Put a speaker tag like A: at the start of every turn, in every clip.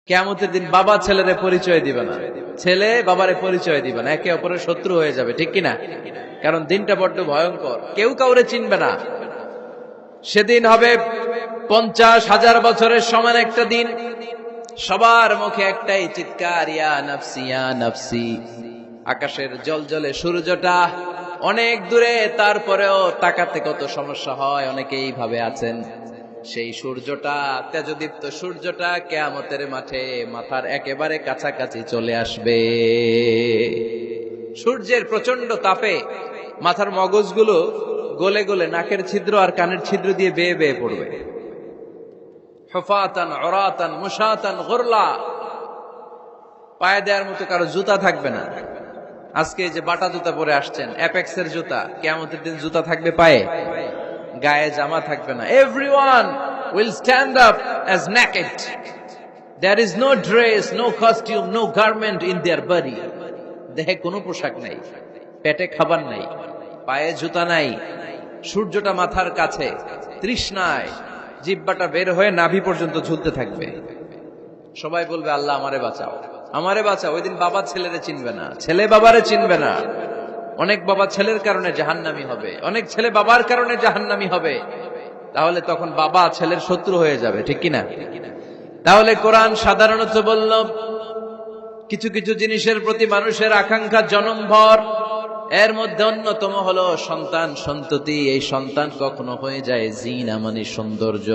A: কিয়ামতের দিন বাবা ছেলেরে পরিচয় দিবে না, ছেলে বাবারে পরিচয় দিবে না, একে অপরের শত্রু হয়ে যাবে, ঠিক কিনা? কারণ দিনটা বড্ড ভয়ঙ্কর, কেউ কাউরে চিনবে না। সেদিন হবে 50,000 বছরের সমান একটা দিন। সবার মুখে একটাই চিৎকার, ইয়া নাফসি ইয়া নাফসি। আকাশের জলজলে সূর্যটা অনেক দূরে, তারপরেও তাকাতে কত সমস্যা হয়, অনেকেই ভাবে আছেন। সেই সূর্যটা, তেজদীপ্ত সূর্যটা কিয়ামতের মাঠে মাথার একেবারে কাছাকাছি চলে আসবে। সূর্যের প্রচন্ড তাপে মাথার মগজগুলো গলে গলে নাকের ছিদ্র আর কানের ছিদ্র দিয়ে বেয়ে বেয়ে পড়বে। হুফাতান উরাতান মুশাতান গুরলা, পায়ে দেওয়ার মতো কারো জুতা থাকবে না। আজকে যে বাটা জুতা পরে আসছেন, অ্যাপেক্সের জুতা, কিয়ামতের দিন জুতা থাকবে পায়ে, গায়ে জামা থাকবে না। Everyone will stand up as naked. There is no dress, no costume, no garment in their body. দেহে কোনো পোশাক নাই, পেটে খাবার নাই, পায়ে জুতা নাই, সূর্যটা মাথার কাছে, তৃষ্ণায় জিহ্বাটা বের হয়ে নাভি পর্যন্ত ঝুলতে থাকবে। সবাই বলবে, আল্লাহ আমারে বাঁচাও, আমারে বাঁচাও। ওই দিন বাবা ছেলেরে চিনবে না, ছেলে বাবারে চিনবে না। অনেক বাবা ছেলের কারণে জাহান্নামী হবে, অনেক ছেলে বাবার কারণে জাহান্নামী হবে। তাহলে তখন বাবা ছেলের শত্রু হয়ে যাবে, ঠিক কিনা? তাহলে কোরআন সাধারণত বলল, কিছু কিছু জিনিসের প্রতি মানুষের আকাঙ্ক্ষা জনমভর। এর মধ্যে অন্যতম হলো সন্তান সন্ততি। এই সন্তান কখনো হয়ে যায় জিনা মানে সৌন্দর্য,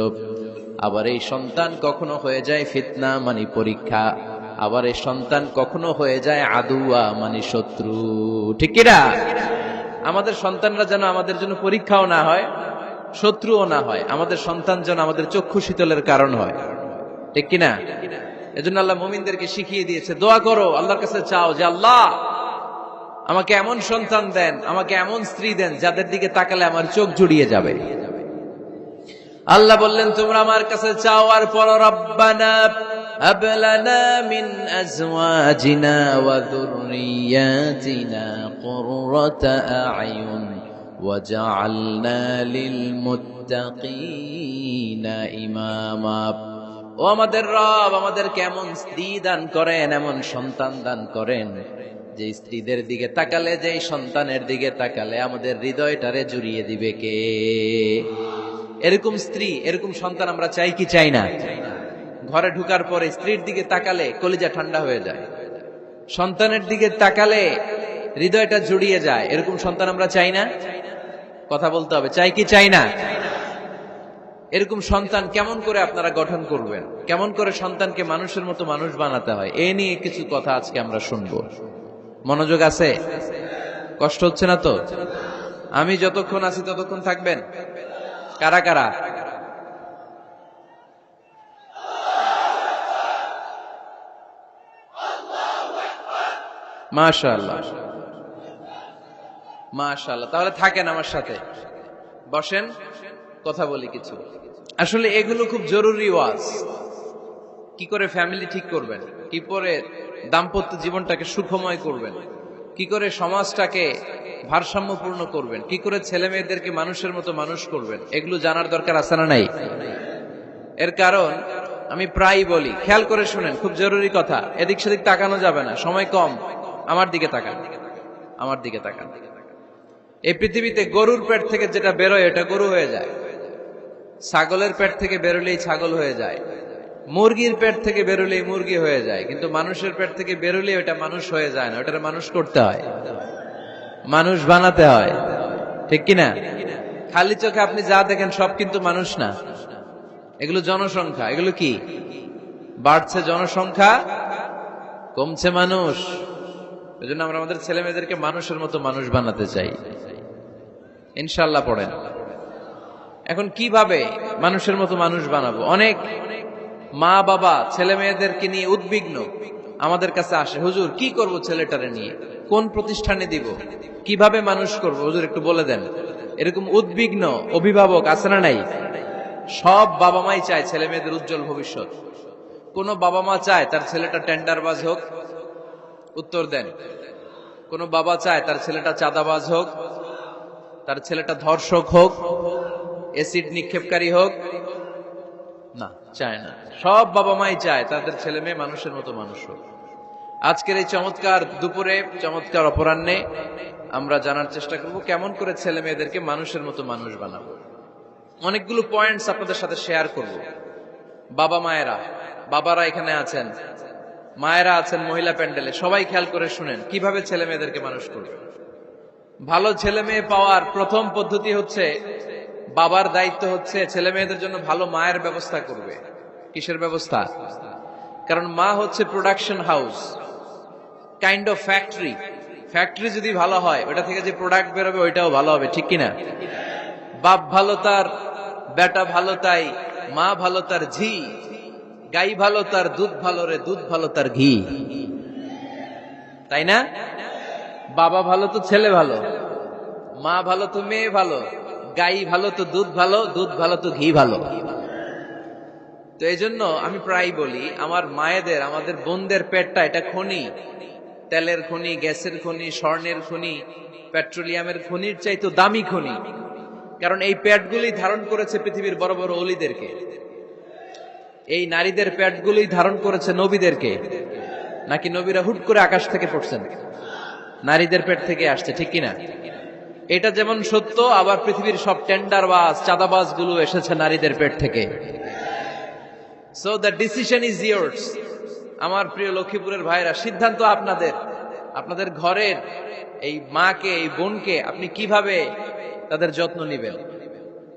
A: আবার এই সন্তান কখনো হয়ে যায় ফিতনা মানে পরীক্ষা, আবার এই সন্তান কখনো হয়ে যায় আদুয়া মানে শত্রু, ঠিক কিনা? আমাদের সন্তানরা যেন আমাদের জন্য পরীক্ষাও না হয়, শত্রুও না হয়। আমাদের সন্তান যেন আমাদের চক্ষু শীতলের কারণ হয়, ঠিক কিনা? এজন্য আল্লাহ মুমিনদেরকে শিখিয়ে দিয়েছে, দোয়া করো, আল্লাহর কাছে চাও যে আল্লাহ আমাকে এমন সন্তান দেন, আমাকে এমন স্ত্রী দেন যাদের দিকে তাকালে আমার চোখ জুড়িয়ে যাবে। আল্লাহ বললেন, তোমরা আমার কাছে চাও আর পড়ো, রব্বানা হাব লানা মিন আজওয়াজিনা ওয়া যুররিয়াতিনা কুররাতা আ'য়ুন ওয়াজআলনা লিল মুত্তাকিনা ইমামা। ও আমাদের রব, আমাদেরকে এমন স্ত্রী দান করেন, এমন সন্তান দান করেন যে স্ত্রীদের দিকে তাকালে, যে সন্তানের দিকে তাকালে আমাদের হৃদয়টারে জুড়িয়ে দিবে কে? এরকম স্ত্রী, এরকম সন্তান আমরা চাই কি চাই না? ঘরে ঢুকার পরে স্ত্রীর দিকে তাকালে কলিজা ঠান্ডা হয়ে যায়, সন্তানের দিকে তাকালে হৃদয়টা জুড়িয়ে যায়। এরকম সন্তান আমরা চাই না? কথা বলতে হবে, চাই কি চাই না? এরকম সন্তান কেমন করে আপনারা গঠন করবেন, কেমন করে সন্তানকে মানুষের মতো মানুষ বানাতে হয়, এ নিয়ে কিছু কথা আজকে আমরা শুনবো। মনোযোগ আছে? কষ্ট হচ্ছে না তো? আমি যতক্ষণ আছি ততক্ষণ থাকবেন? কারা কারা? মাশাআল্লাহ, মাশাআল্লাহ। তাহলে থাকেন আমার সাথে, বসেন, কথা বলি কিছু। আসলে এগুলো খুব জরুরি ওয়াজ। কি করে ফ্যামিলি ঠিক করবেন, কি করে দাম্পত্য জীবনটাকে সুখময় করবেন, কি করে সমাজটাকে ভারসাম্যপূর্ণ করবেন, কি করে ছেলে মেয়েদেরকে মানুষের মতো মানুষ করবেন, এগুলো জানার দরকার আছে না নাই? এর কারণ আমি প্রায় বলি, খেয়াল করে শুনেন, খুব জরুরি কথা। এদিক সেদিক তাকানো যাবে না, সময় কম। আমার দিকে তাকান, আমার দিকে তাকান। এই পৃথিবীতে গরুর পেট থেকে যেটা বেরোয় এটা গরু হয়ে যায়, ছাগলের পেট থেকে বেরোলেই ছাগল হয়ে যায়, মুরগির পেট থেকে বেরোলেই মুরগি হয়ে যায়, কিন্তু মানুষের পেট থেকে বেরোলেই ওটা মানুষ হয়ে যায় না। ওটা মানুষ করতে হয়, মানুষ বানাতে হয়, ঠিক কিনা? খালি চোখে আপনি যা দেখেন সব কিন্তু মানুষ না, এগুলো জনসংখ্যা। এগুলো কি? বাড়ছে জনসংখ্যা, কমছে মানুষ। এজন্য আমরা আমাদের ছেলে মেয়েদেরকে মানুষের মতো মানুষ বানাতে চাই, ইনশাআল্লাহ। পড়েন। এখন কিভাবে মানুষের মতো মানুষ বানাবো? অনেক মা বাবা ছেলে মেয়েদেরকে নিয়ে উদ্বিগ্ন, আমাদের কাছে আসে, হুজুর কি করব ছেলেটারে নিয়ে, কোন প্রতিষ্ঠানে দিব, কিভাবে মানুষ করব, হুজুর একটু বলে দেন। এরকম উদ্বিগ্ন অভিভাবক আছে না নাই? সব বাবা মাই চায় ছেলে মেয়েদের উজ্জ্বল ভবিষ্যৎ। কোন বাবা মা চায় তার ছেলেটা টেন্ডারবাজ হোক? উত্তর দেন। কোন বাবা চায় তার ছেলেটা চাঁদাবাজ হোক, তার ছেলেটা ধর্ষক হোক, এসিড নিক্ষেপকারী হোক? না, চায় না। সব বাবা মাই চায় তাদের ছেলে মেয়ে মানুষের মতো মানুষ হোক। আজকের এই চমৎকার দুপুরে, চমৎকার অপরাহ্নে আমরা জানার চেষ্টা করব কেমন করে ছেলে মেয়েদেরকে মানুষের মতো মানুষ বানাবো। অনেকগুলো পয়েন্টস আপনাদের সাথে শেয়ার করব। বাবা মায়েরা, বাবারা এখানে আছেন, মায়েরা আছেন মহিলা প্যান্ডেলে, সবাই খেয়াল করে শুনেন কিভাবে ছেলে মেয়েদেরকে মানুষ করবে। ভালো ছেলে মেয়ে পাওয়ার প্রথম পদ্ধতি হচ্ছে, বাবার দায়িত্ব হচ্ছে ছেলে মেয়েদের জন্য ভালো মায়ের ব্যবস্থা করবে। কিসের ব্যবস্থা? কারণ মা হচ্ছে production house, kind of factory. Factory যদি ভালো হয়, ওটা থেকে যে প্রোডাক্ট বেরোবে ওইটাও ভালো হবে, ঠিক কিনা? বাপ ভালো তার বেটা ভালো তাই, মা ভালো তার ঝি, গাই ভালো তার দুধ ভালো রে, দুধ ভালো তার ঘি, তাই না? বাবা ভালো তো ছেলে ভালো, মা ভালো তো মেয়ে ভালো, গাই ভালো তো দুধ ভালো, দুধ ভালো তো ঘি ভালো। তো এই জন্য আমি প্রায় বলি, আমার মায়েদের, আমাদের বোনদের পেটটা এটা খনি, তেলের খনি, গ্যাসের খনি, স্বর্ণের খনি, পেট্রোলিয়ামের খনির চাইতে দামি খনি। কারণ এই পেটগুলি ধারণ করেছে পৃথিবীর বড় বড় অলিদেরকে, এই নারীদের পেটগুলি ধারণ করেছে নবীদেরকে। নাকি নবীরা হুট করে আকাশ থেকে পড়ছেন? নারীদের পেট থেকে আসছে, ঠিক কিনা? এটা যেমন সত্য, আবার পৃথিবীর সব টেন্ডারবাজ, চাঁদাবাজ গুলো এসেছে নারীদের পেট থেকে। So the decision is years. আমার প্রিয় লক্ষ্মীপুরের ভাইরা, সিদ্ধান্ত আপনাদের। আপনাদের ঘরের এই মাকে, এই বোনকে আপনি কিভাবে তাদের যত্ন নেবেন,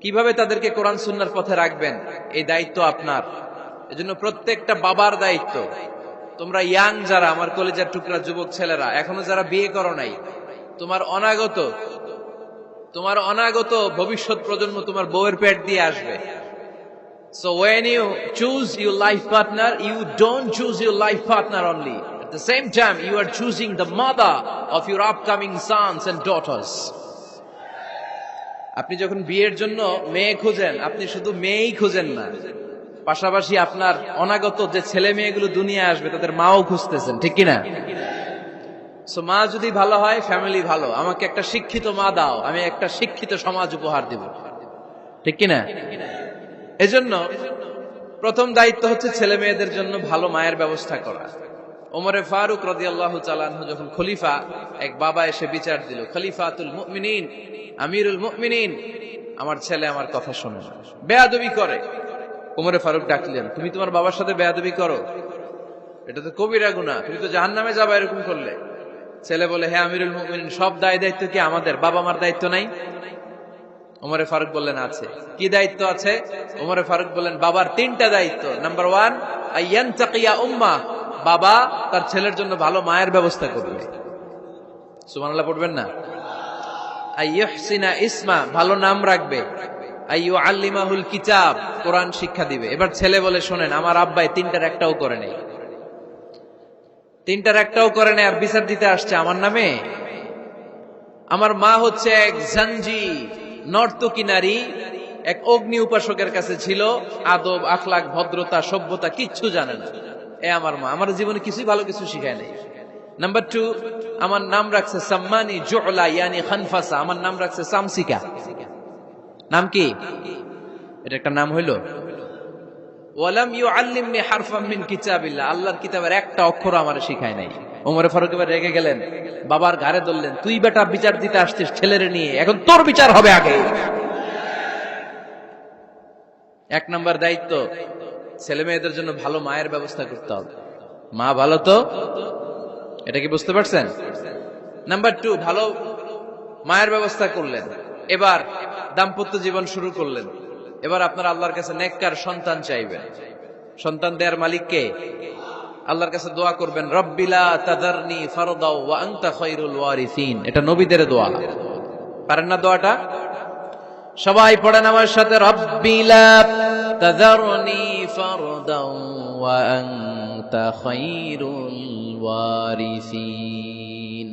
A: কিভাবে তাদেরকে কোরআন সুন্নাহর পথে রাখবেন, এই দায়িত্ব আপনার। এজন্য প্রত্যেকটা বাবার দায়িত্ব। তোমরা ইয়াং যারা, আমার কলেজের টুকরা যুবক ছেলেরা, এখনো যারা বিয়ে করো নাই, তোমার অনাগত ভবিষ্যৎ প্রজন্ম তোমার বউয়ের পেট দিয়ে আসবে। So when you choose your life partner, you don't choose your life partner only. At the same time, you are choosing the mother of your upcoming sons and daughters. আপনি যখন বিয়ের জন্য মেয়ে খুঁজেন, আপনি শুধু মেয়েই খুঁজেন না, পাশাপাশি আপনার অনাগত যে ছেলে মেয়েগুলো দুনিয়ায় আসবে তাদের মাও খুঁজতেছেন, ঠিক কিনা? সো মা যদি ভালো হয়, ফ্যামিলি ভালো। আমাকে একটা শিক্ষিত মা দাও, আমি একটা শিক্ষিত সমাজ উপহার দেব, ঠিক কিনা? এজন্য প্রথম দায়িত্ব হচ্ছে ছেলে মেয়েদের জন্য ভালো মায়ের ব্যবস্থা করা। ওমরে ফারুক রাদিয়াল্লাহু তাআলা আনহু যখন খলিফা, এক বাবা এসে বিচার দিল, খলিফাতুল মুমিনিন, আমিরুল মুমিনিন, আমার ছেলে আমার কথা শোনে না, বেয়াদবি করে। ওমরে ফারুক ডাকলেন, তুমি তোমার বাবার সাথে বেয়াদবি করো? এটা তো কবিরা গুনাহ, তুমি তো জাহান্নামে যাবে এরকম করলে। ছেলে বলে, হে আমিরুল মুমিনিন, সব দায়িত্ব কি আমাদের? বাবা মার দায়িত্ব নাই? ওমরে ফারুক বললেন, আছে। কি দায়িত্ব আছে? ওমরে ফারুক বললেন, বাবার 3টা দায়িত্ব। নাম্বার 1, আইয়ানতাকিয়া উম্মা, বাবা তার ছেলের জন্য ভালো মায়ের ব্যবস্থা করবে। সুবহানাল্লাহ পড়বেন না? আইয়ুহসিনা ইসমা, ভালো নাম রাখবে। আইয়ুআল্লিমাহুল কিতাব, কোরআন শিক্ষা দিবে। এবার ছেলে বলে, শোনেন, আমার আব্বাই 3টার একটাও করে নাই, 3টার একটাও করে নাই, আর বিচার দিতে আসছে আমার নামে। আমার মা হচ্ছে এক জাঞ্জি, নর্তকী নারী, এক অগ্নি উপাসকের কাছে ছিল, আদব, আখলাক, ভদ্রতা, সভ্যতা কিচ্ছু জানে না। আমার মা আমার জীবনে কিছুই ভালো কিছু শিখায় নাই। নাম্বার 2, আমার নাম রাখছে সাম্মানি জুলা, ইয়ানি খানফাসা, আমার নাম রাখছে সামসিকা। নাম কি? এটা একটা নাম হইল? ওয়ালাম ইউআল্লিমনি হারফাম মিন কিতাবিল্লাহ, আল্লাহর কিতাবের একটা অক্ষর আমারে শিখায় নাই। ওমরে ফারুক এবার রেগে গেলেন, বাবার ঘাড়ে ধরলেন, তুই বেটা বিচার দিতে আসছিস ছেলেরে নিয়ে, এখন তোর বিচার হবে আগে। 1 নাম্বার দায়িত্ব, ছেলে মেয়েদের জন্য ভালো মায়ের ব্যবস্থা করতে হবে। মা ভালো তো, এটা কি বুঝতে পারছেন? নাম্বার 2, ভালো মায়ের ব্যবস্থা করলেন। এবার দাম্পত্য জীবন শুরু করলেন। এবার আপনারা আল্লাহর কাছে নেককার সন্তান চাইবেন। সন্তান দেওয়ার মালিক কে? আল্লাহর কাছে দোয়া করবেন, রব্বিলা তাদারনি ফারদাও ওয়া আনতা খায়রুল ওয়ারিসিন। এটা নবীদের দোয়া, পারেন না দোয়াটা? সবাই পড়েন আমার সাথে, রব্বিলা তাদারনি ফারদাও ওয়া আনতা খায়রুল ওয়ারিসিন।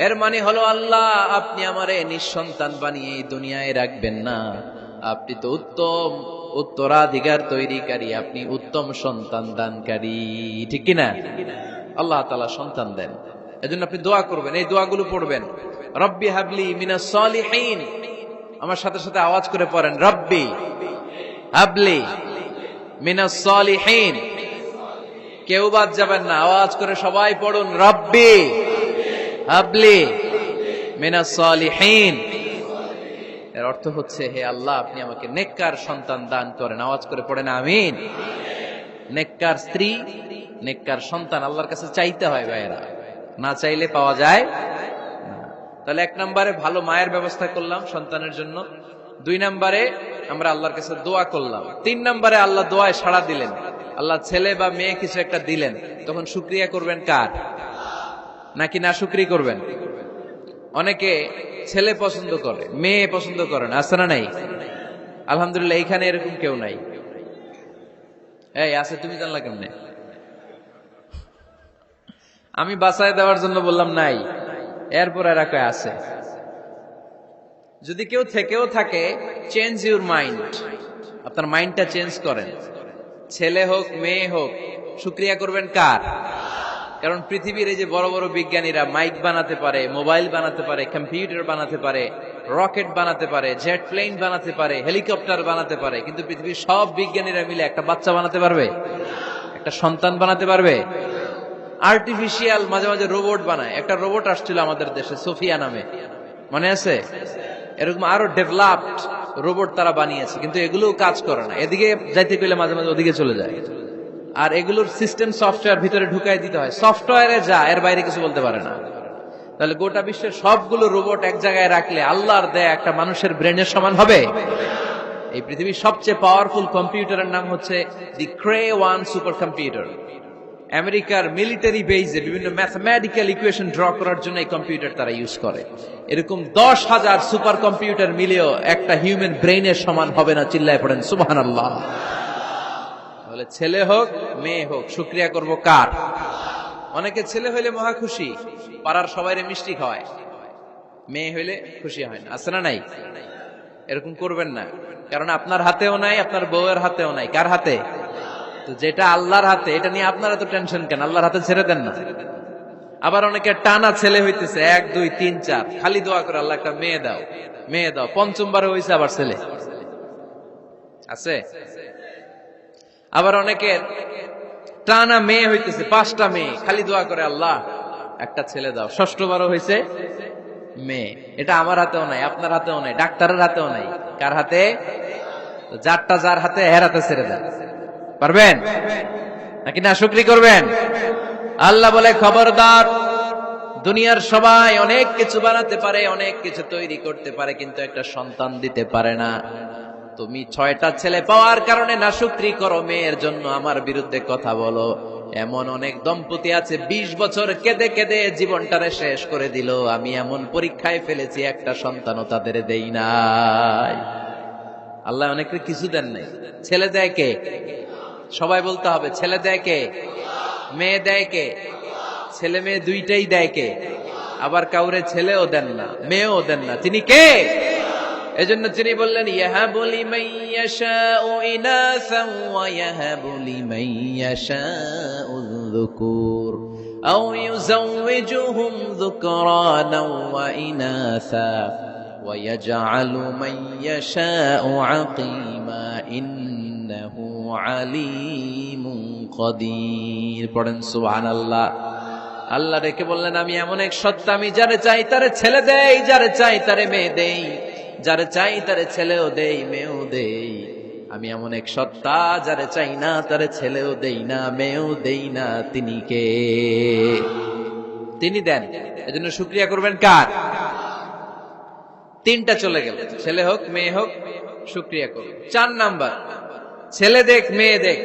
A: এর মানে হলো, আল্লাহ আপনি আমারে নিঃসন্তান বানিয়ে এই দুনিয়ায় রাখবেন না, আপনি তো উত্তম উত্তরাধিকার তৈরিকারী, আপনি উত্তম সন্তান দানকারী, ঠিক কিনা? আল্লাহ তাআলা সন্তান দেন, এজন্য আপনি দোয়া করবেন, এই দোয়াগুলো পড়বেন। রব্বি হাবলি মিনাস সালিহিন, আমার সাথে সাথে আওয়াজ করে পড়েন, রব্বি হাবলি মিনাস সালিহিন। কেউ বাদ যাবেন না, আওয়াজ করে সবাই পড়ুন, রব্বি হাবলি মিনাস সালিহিন। এর অর্থ হচ্ছে, হে আল্লাহ, আপনি আমাকে নেককার সন্তান দান করেন। আওয়াজ করে পড়েন আমিন। নেককার স্ত্রী, নেককার সন্তান আল্লাহর কাছে চাইতে হয় ভাইয়েরা, না চাইলে পাওয়া যায় না। তাহলে 1 নম্বরে ভালো মায়ের ব্যবস্থা করলাম সন্তানের জন্য, 2 নম্বরে আমরা আল্লাহর কাছে দোয়া করলাম, 3 নম্বরে আল্লাহ দোয়ায় সাড়া দিলেন, আল্লাহ ছেলে বা মেয়ে কিছু একটা দিলেন, তখন শুকরিয়া করবেন কার? নাকি না শুকরি করবেন? অনেকে ছেলে পছন্দ করে, মেয়ে পছন্দ করে না, আছে না নাই? আলহামদুলিল্লাহ এইখানে এরকম কেউ নাই। এই আছে, তুমি জানলা কেমনে? আমি বাঁচায় দেওয়ার জন্য বললাম নাই, এরপর এরা কয় আছে। যদি কেউ থেকেও থাকে, চেঞ্জ ইউর মাইন্ড, আপনার মাইন্ডটা চেঞ্জ করেন। ছেলে হোক মেয়ে হোক, শুকরিয়া করবেন কার? কারণ পৃথিবীর এই যে বড় বড় বিজ্ঞানীরা মাইক বানাতে পারে, মোবাইল বানাতে পারে, কম্পিউটার বানাতে পারে, রকেট বানাতে পারে, জেট প্লেন বানাতে পারে, হেলিকপ্টার বানাতে পারে, কিন্তু পৃথিবীর সব বিজ্ঞানীরা মিলে একটা বাচ্চা বানাতে পারবে? একটা সন্তান বানাতে পারবে? আর্টিফিশিয়াল মাঝে মাঝে রোবট বানায়। একটা রোবট আসছিল আমাদের দেশে, সোফিয়া নামে, মনে আছে? এরকম আরো ডেভেলপড রোবট তারা বানিয়েছে, কিন্তু এগুলোও কাজ করে না। এদিকে যাইতে গেলে মাঝে মাঝে ওদিকে চলে যায়। আর এগুলোর সিস্টেম সফটওয়্যার ভিতরে ঢুকাই দিতে হয়, সফটওয়্যারে যা, এর বাইরে কিছু বলতে পারে না। তাহলে গোটা বিশ্বের সবগুলো রোবট এক জায়গায় রাখলে আল্লাহর দেয়া একটা মানুষের ব্রেনের সমান হবে? এই পৃথিবীর সবচেয়ে পাওয়ারফুল কম্পিউটারের নাম হচ্ছে দি ক্রে 1 সুপার কম্পিউটার। আমেরিকার মিলিটারি বেজে বিভিন্ন ম্যাথমেটিক্যাল ইকুয়েশন ড্র করার জন্য এই কম্পিউটার তারা ইউজ করে। এরকম 10,000 সুপার কম্পিউটার মিলেও একটা হিউম্যান ব্রেইনের সমান হবে না। চিল্লায় পড়েন সুবহানাল্লাহ। তাহলে ছেলে হোক মেয়ে হোক, শুকরিয়া করব কার? অনেকে ছেলে হইলে মহা খুশি, পাড়ার সবাইরে মিষ্টি খাওয়ায়, মেয়ে হইলে খুশি হয় না, আছে না নাই? এরকম করবেন না, কারণ আপনার হাতেও নাই, আপনার বউয়ের হাতেও নাই। কার হাতে? তো যেটা আল্লাহর হাতে, এটা নিয়ে আপনারা তো টেনশন কেন? আল্লাহর হাতে ছেড়ে দেন না। আবার অনেকে টানা ছেলে হইতেছে, 1 2 3 4, খালি দোয়া করে আল্লাহ একটা মেয়ে দাও, মেয়ে দাও। 5ম বারে হইছে আবার ছেলে, আছে? আবার অনেকের টানা মেয়ে হইতেছে, 5টা মেয়ে, খালি দোয়া করে আল্লাহ একটা ছেলে দাও। 6ষ্ঠ বারও হইছে মেয়ে। এটা আমার হাতেও নাই, আপনার হাতেও নাই, ডাক্তারের হাতেও নাই। কার হাতে? যারটা যার হাতে, এর হাতে ছেড়ে দেন। পারবেন নাকি না শুকরি করবেন? আল্লাহ বলে, খবরদার, দুনিয়ার সবাই অনেক কিছু বানাতে পারে, অনেক কিছু তৈরি করতে পারে, কিন্তু একটা সন্তান দিতে পারে না। তুমি 6টা ছেলে পাওয়ার কারণে না শুকরি করো, মেয়ের জন্য আমার বিরুদ্ধে কথা বলো। এমন অনেক দম্পতি আছে 20 বছর কেঁদে কেঁদে জীবনটারে শেষ করে দিল। আমি এমন পরীক্ষায় ফেলেছি, একটা সন্তানও তাদের দেই নাই। আল্লাহ অনেকের কিছু দেন নাই। ছেলে দেয় কে? সবাই বলতে হবে, ছেলে দেয় কে? মেয়ে দেয় কে? ছেলে মেয়ে দুইটাই দেয় কে? আবার কাউরে ছেলেও দেন না, মেয়েও দেন না, তিনি কে? এজন্য তিনি বললেন, ইয়াহাবু লিমান ইয়াশাউ ইনাসান ওয়া ইয়াহাবু লিমান ইয়াশাউ যুকুর আও ইউযাওয়িজুহুম যুকরানাও ওয়া ইনাসা ওয়া ইয়াজআলু মান ইয়াশাউ আকীমা ইন্নাহু আলীমুন কাদির। পড়েন সুবহানাল্লাহ। আল্লাহ ডেকে বললেন, আমি এমন এক সত্তা, আমি যারে চাই তারে ছেলে দেই, যারে চাই তারে মেয়ে দেই, যারে চাই তারে ছেলেও দেই, মেয়েও দেই। আমি এমন এক সত্তা, যারে চাই না তারে ছেলেও দেই না, মেয়েও দেই না। তিনি কে? তিনি দেন। এজন্য শুকরিয়া করবেন কার? 3টা চলে গেল, ছেলে হোক মেয়ে হোক, শুকরিয়া করুন। 4 নাম্বার, ছেলে দেখ মেয়ে দেখ,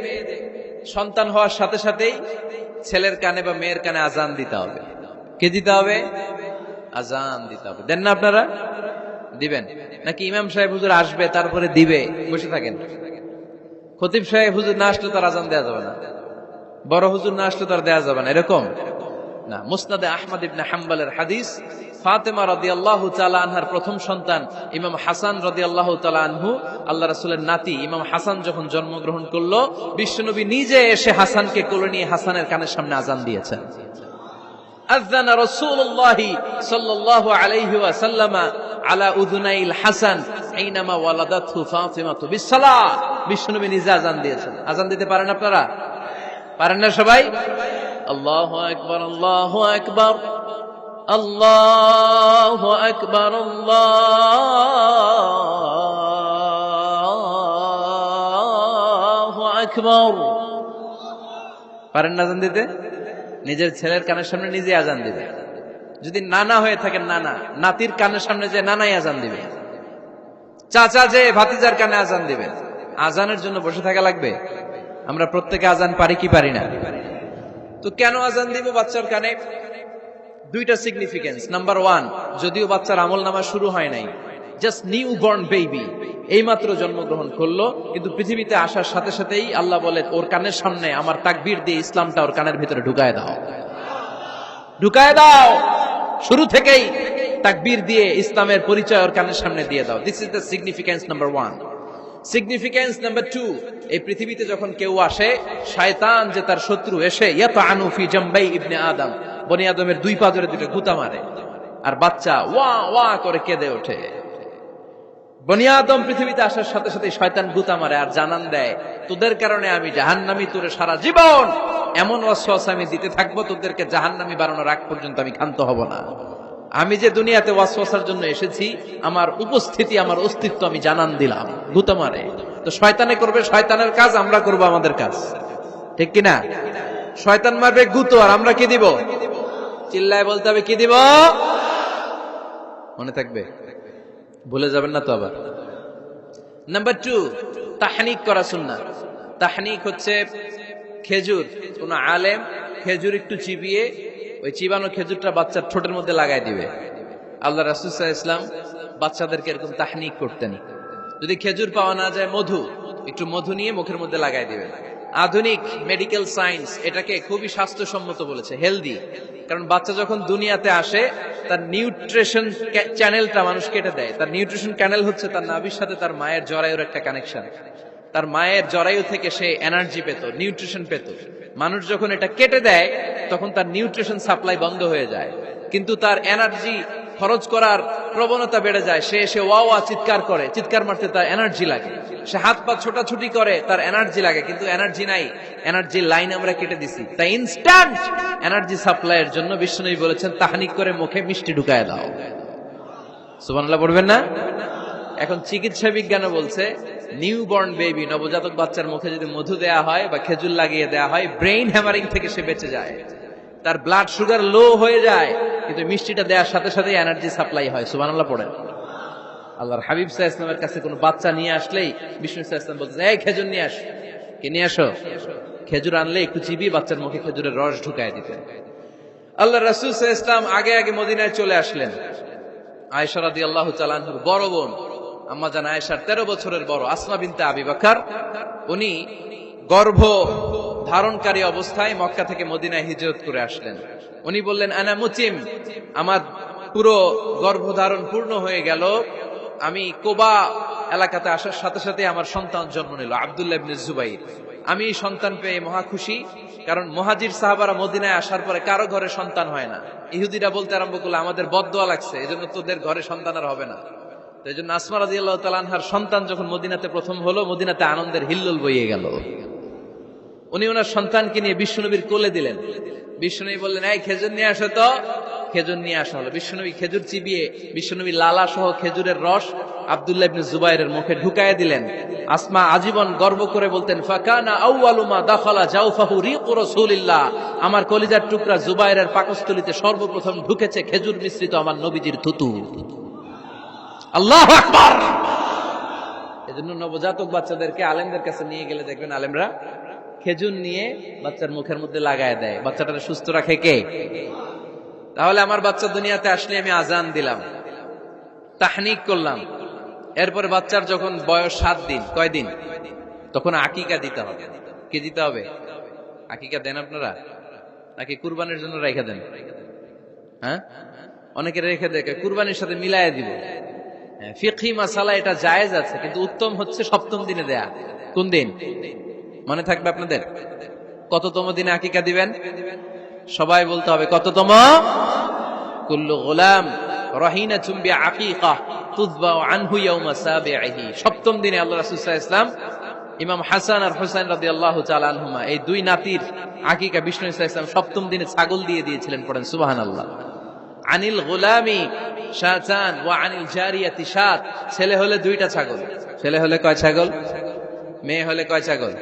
A: সন্তান হওয়ার সাথে সাথেই ছেলের কানে বা মেয়ের কানে আজান দিতে হবে। কে দিতে হবে? আজান দিতে হবে। দেন না আপনারা? দিবেন নাকি ইমাম সাহেব হুজুর আসবে তারপরে দিবে, বসে থাকেন? খতিব সাহেব হুজুর না আসলে তার আজান দেওয়া যাবে না, বড় হুজুর না আসলে তার দেওয়া যাবে না, এরকম না। মুসনাদে আহমদ ইবনে হাম্বলের হাদিস, ফাতেমা রাদিয়াল্লাহু তাআলা আনহার প্রথম সন্তান ইমাম হাসান রাদিয়াল্লাহু তাআলা আনহু, আল্লাহ রাসূলের নাতি ইমাম হাসান যখন জন্মগ্রহণ করলো, বিশ্বনবী নিজে এসে হাসানকে কোলে নিয়ে হাসানের কানের সামনে আজান দিয়েছেন। আযানা রাসূলুল্লাহ সাল্লাল্লাহু আলাইহি ওয়াসাল্লাম আলা উযুনাইল হাসান আইনামা ওয়ালাদাতহু ফাতিমাতু বিসসালাহ। বিশ্বনবী নিজে আযান দিয়েছেন। আযান দিতে পারেন আপনারা? পারেন না সবাই? আল্লাহু আকবার, আল্লাহু আকবার, আল্লাহু আকবার, আল্লাহু আকবার। পারেন না আযান দিতে? নিজের ছেলের কানের সামনে নিজে আযান দিবে। যদি নানা হয়ে থাকেন, নানা নাতির কানের সামনে যে নানাই আযান দিবে, চাচা যে ভাতিজার কানে আযান দিবে। আযানের জন্য বসে থাকা লাগবে? আমরা প্রত্যেকে আযান পারি কি পারি না? তো কেন আযান দিব বাচ্চার কানে? দুইটা সিগনিফিকেন্স। নাম্বার 1, যদিও বাচ্চার আমলনামা শুরু হয় নাই, জাস্ট নিউ বর্ন বেবি, এইমাত্র জন্মগ্রহণ করলো, কিন্তু পৃথিবীতে আসার সাথে সাথেই আল্লাহ বলে ওর কানের সামনে আমার তাকবীর দিয়ে ইসলামটা ওর কানের ভিতরে ঢুকায় দাও, ঢুকায় দাও। শুরু থেকেই তাকবীর দিয়ে ইসলামের পরিচয় ওর কানের সামনে দিয়ে দাও। This is the significance number 1। Significance number 2, এই পৃথিবীতে যখন কেউ আসে, শয়তান যে তার শত্রু এসে ইয়াতাআনু ফি জামবাই ইবনে আদম, বনি আদমের দুই পা ধরে দুটো গুতা মারে, আর বাচ্চা ওয়া ওয়া করে কেঁদে ওঠে। বনি আদম পৃথিবীতে আসার সাথে সাথে শয়তান গুতা মারে আর জানান দেয়, তোদের কারণে আমি জাহান্নামী, তোরে সারা জীবন এমন ওয়াসওয়াসা আমি দিতে থাকবো, তোদেরকে জাহান্নামী বানানোর আগ পর্যন্ত আমি ক্ষান্ত হব না। আমি যে দুনিয়াতে ওয়াসওয়াসার জন্য এসেছি, আমার উপস্থিতি, আমার অস্তিত্ব আমি জানান দিলাম। গুতা মারে। তো শয়তানে করবে শয়তানের কাজ, আমরা করব আমাদের কাজ, ঠিক কিনা? শয়তান মারবে গুতো, আর আমরা কি দিব? চিল্লায় বলতে হবে কি দিব? মনে থাকবে, ভুলে যাবেন না তো আবার। নাম্বার 2, তাহনিক করা সুন্নাহ। তাহনিক হচ্ছে খেজুর, কোন আলেম খেজুর একটু চিবিয়ে ওই চিবানো খেজুরটা বাচ্চার ঠোঁটের মধ্যে লাগাই দিবে। আল্লাহ রাসূল সাল্লাল্লাহু আলাইহি ওয়াসাল্লাম বাচ্চাদেরকে এরকম তাহনিক করতেন। যদি খেজুর পাওয়া না যায়, মধু, একটু মধু নিয়ে মুখের মধ্যে লাগাই দিবেন। আধুনিক মেডিকেল সায়েন্স এটাকে খুবই স্বাস্থ্যসম্মত বলেছে, হেলদি। কারণ বাচ্চা যখন দুনিয়াতে আসে, তার নিউট্রিশন চ্যানেলটা মানুষ কেটে দেয়। তার নিউট্রিশন চ্যানেল হচ্ছে তার নাভির সাথে তার মায়ের জরায়ুর একটা কানেকশন। তার মায়ের জরায়ু থেকে সে এনার্জি পেত, নিউট্রিশন পেত। মানুষ যখন এটা কেটে দেয়, তখন তার নিউট্রিশন সাপ্লাই বন্ধ হয়ে যায়, কিন্তু তার এনার্জি খরচ করার প্রবণতা বেড়ে যায়। সে এসে ওয়া ওয়া চিৎকার করে, চিৎকার মারতে তার এনার্জি লাগে। সে হাত পা ছোটাছুটি করে, তার এনার্জি লাগে, কিন্তু এনার্জি নাই। এনার্জি লাইন আমরা কেটে দিছি। তাই ইনস্ট্যান্ট এনার্জি সাপ্লাইয়ের জন্য বিশ্বনবী বলেছেন, তাহনিক করে মুখে মিষ্টি ঢুকায় দাও। সুবহানাল্লাহ পড়বেন না? এখন চিকিৎসা বিজ্ঞানও বলছে, নিউবর্ন বেবি, নবজাতক বাচ্চার মুখে যদি মধু দেয়া হয় বা খেজুর লাগিয়ে দেয়া হয়, ব্রেইন হ্যামারিং থেকে সে বেঁচে যায়। তার ব্লাড সুগার লো হয়ে যায়, কিন্তু মিষ্টিটা দেওয়ার সাথে সাথে এনার্জি সাপ্লাই হয়। সুবহানাল্লাহ পড়েন। আল্লাহর হাবিব সাল্লাল্লাহু আলাইহি ওয়াসাল্লামের কাছে কোনো বাচ্চা নিয়ে আসলেই বিষ্ণু সাল্লাল্লাহু আলাইহি ওয়াসাল্লাম বলতেন, এই খেজুর নিয়ে আস। কে নিয়ে আসো? খেজুর আনলে একটু চিবিয়ে বাচ্চার মুখে খেজুরের রস ঢুকায় দিতেন। আল্লাহ রাসূল সাল্লাল্লাহু আলাইহি ওয়াসাল্লাম আগে আগে মদিনায় চলে আসলেন। আয়েশা রাদিয়াল্লাহু তাআলা আনহার বড় বোন, আম্মা জান আয়েশার 13 বছরের বড় আসমা বিনতে আবি বকর, উনি গর্ভ ধারণকারী অবস্থায় মক্কা থেকে মদিনায় হিজরত করে আসলেন। উনি বললেন, আনা মুতিম, আমার পুরো গর্ভধারণ পূর্ণ হয়ে গেল। আমি কোবা এলাকাতে আসার সাথে সাথে আমার সন্তান জন্ম নিল, আব্দুল্লাহ ইবনে জুবাইর। আমি সন্তান পেয়ে মহা খুশি, কারণ মুহাজির সাহাবারা মদিনায় আসার পরে কারো ঘরে সন্তান হয় না। ইহুদিরা বলতে আরম্ভ করলো, আমাদের বদদোয়া লাগছে, এজন্য তোদের ঘরে সন্তান আর হবে না। তো এই জন্য আসমা রাদিয়াল্লাহু তাআলা আনহার সন্তান যখন মদিনাতে প্রথম হলো, মদিনাতে আনন্দের হিল্লোল বইয়ে গেল। উনি ওনার সন্তানকে নিয়ে বিশ্বনবীর কোলে দিলেন। বিশ্বনবী বললেন, এই খেজুর নিয়ে আসো তো। খেজুর নিয়ে আসা হলো। বিশ্বনবী খেজুর চিবিয়ে বিশ্বনবী লালা সহ খেজুরের রস আব্দুল্লাহ ইবনে জুবাইরের মুখে ঢুকায় দিলেন। আসমা আজীবন গর্ব করে বলতেন, ফাকানা আউয়ালু মা দাখালা জাওফাহু রিকু রাসূলিল্লাহ, আমার কলিজার টুকরা জুবাইরের পাকস্থলীতে সর্বপ্রথম ঢুকেছে খেজুর মিশ্রিত আমার নবীজির থুতু। আল্লাহু আকবার। এজন্য নবজাতক বাচ্চাদেরকে আলেমদের কাছে নিয়ে গেলে দেখবেন আলেমরা খেজুর নিয়ে বাচ্চার মুখের মধ্যে লাগায় দেয়। বাচ্চাটাকে সুস্থ রাখে কে? তাহলে আমার বাচ্চা দুনিয়াতে আসলে আমি আজান দিলাম, তাহনিক করলাম, এরপরে বাচ্চার যখন বয়স 7 দিন, কয়দিন, তখন আকিকা দিতে হবে। কি দিতে হবে? আকিকা দেন আপনারা নাকি কুরবানির জন্য রেখে দেন? হ্যাঁ, অনেকে রেখে দেখে কুরবানির সাথে মিলায় দিব। ফিকহি মাসালা এটা জায়েজ আছে, কিন্তু উত্তম হচ্ছে 7ম দিনে দেয়া। কোন দিন মনে থাকবে আপনাদের? কততম দিনে আকিকা দিবেন? সবাই বলতে হবে কততম? কুল্লু গোলাম রাহিনাতুম বিআকিকা তুযবাউ আনহু ইয়াওমা সাবিহি। সপ্তম দিনে আল্লাহ রাসূল সাল্লাল্লাহু আলাইহি ওয়াসাল্লাম ইমাম হাসান আর হুসাইন রাদিয়াল্লাহু তাআলা আনহুমা এই দুই নাতির আকিকা বিষ্ণু সাল্লাল্লাহু আলাইহি ওয়াসাল্লাম সপ্তম দিনে ছাগল দিয়ে দিয়েছিলেন। পড়েন সুবহানাল্লাহ। আনিল গোলামি শাতান ওয়া আনিল জারিয়াতি শাত। ছেলে হলে দুইটা ছাগল। ছেলে হলে কয় ছাগল? মেয়ে হলে কয় ছাগল?